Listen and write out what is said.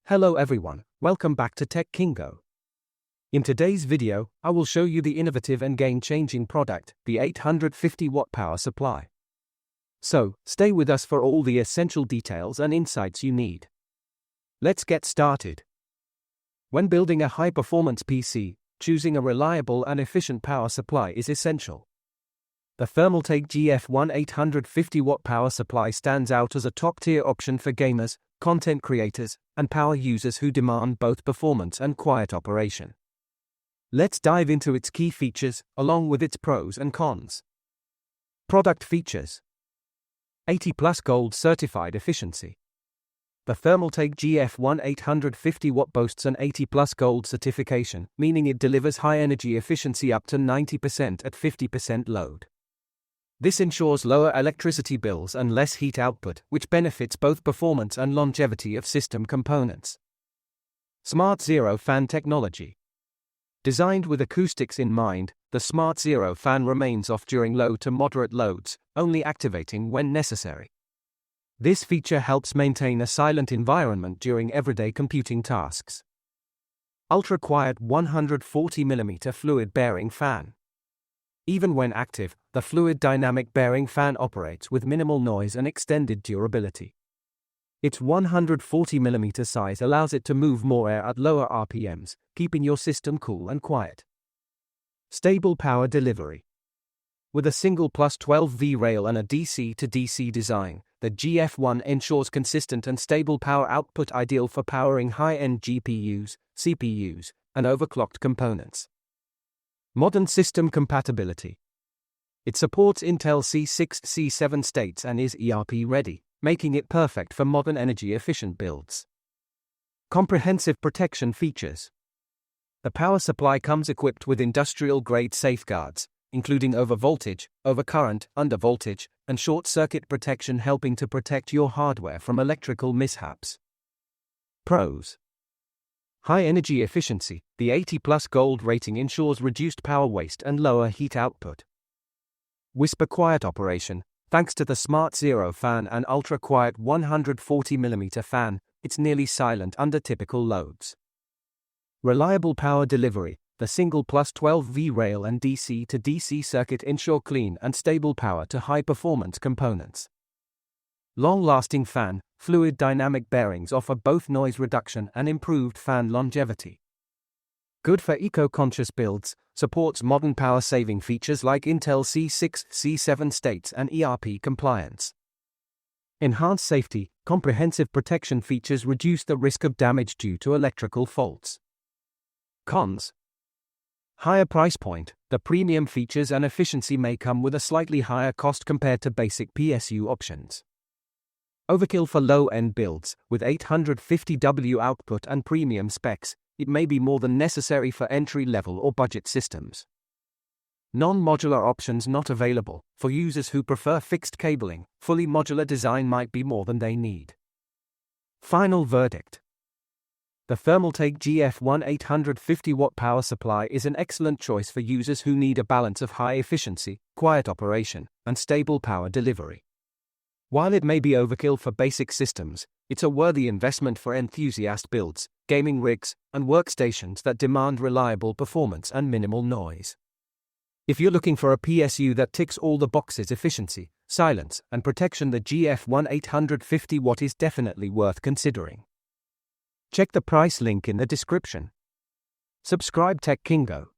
Hello everyone, welcome back to Tech Kingo. In today's video, I will show you the innovative and game-changing product, the 850-watt power supply. So, stay with us for all the essential details and insights you need. Let's get started. When building a high-performance PC, choosing a reliable and efficient power supply is essential. The Thermaltake GF1 850-watt power supply stands out as a top-tier option for gamers, content creators, and power users who demand both performance and quiet operation. Let's dive into its key features, along with its pros and cons. Product features: 80+ Gold certified efficiency. The Thermaltake GF1 850-watt boasts an 80+ Gold certification, meaning it delivers high energy efficiency up to 90% at 50% load. This ensures lower electricity bills and less heat output, which benefits both performance and longevity of system components. Smart Zero Fan technology. Designed with acoustics in mind, the Smart Zero Fan remains off during low to moderate loads, only activating when necessary. This feature helps maintain a silent environment during everyday computing tasks. Ultra-quiet 140mm fluid bearing fan. Even when active, the fluid dynamic bearing fan operates with minimal noise and extended durability. Its 140mm size allows it to move more air at lower RPMs, keeping your system cool and quiet. Stable power delivery. With a single plus 12V rail and a DC-to-DC design, the GF1 ensures consistent and stable power output, ideal for powering high-end GPUs, CPUs, and overclocked components. Modern system compatibility. It supports Intel C6, C7 states and is ERP-ready, making it perfect for modern energy-efficient builds. Comprehensive protection features. The power supply comes equipped with industrial-grade safeguards, including overvoltage, overcurrent, undervoltage, and short-circuit protection, helping to protect your hardware from electrical mishaps. Pros. High energy efficiency. The 80+ Gold rating ensures reduced power waste and lower heat output. Whisper quiet operation. Thanks to the Smart Zero Fan and ultra-quiet 140mm fan, it's nearly silent under typical loads. Reliable power delivery. The single plus 12V rail and DC-to-DC circuit ensure clean and stable power to high-performance components. Long-lasting fan. Fluid dynamic bearings offer both noise reduction and improved fan longevity. Good for eco-conscious builds, supports modern power-saving features like Intel C6, C7 states and ERP compliance. Enhanced safety. Comprehensive protection features reduce the risk of damage due to electrical faults. Cons. Higher price point. The premium features and efficiency may come with a slightly higher cost compared to basic PSU options. Overkill for low-end builds. With 850W output and premium specs, it may be more than necessary for entry-level or budget systems. Non-modular options not available. For users who prefer fixed cabling, fully modular design might be more than they need. Final verdict. The Thermaltake GF1 850-watt power supply is an excellent choice for users who need a balance of high efficiency, quiet operation, and stable power delivery. While it may be overkill for basic systems, it's a worthy investment for enthusiast builds, gaming rigs, and workstations that demand reliable performance and minimal noise. If you're looking for a PSU that ticks all the boxes: efficiency, silence, and protection, the GF1 850-watt is definitely worth considering. Check the price link in the description. Subscribe Tech Kingo.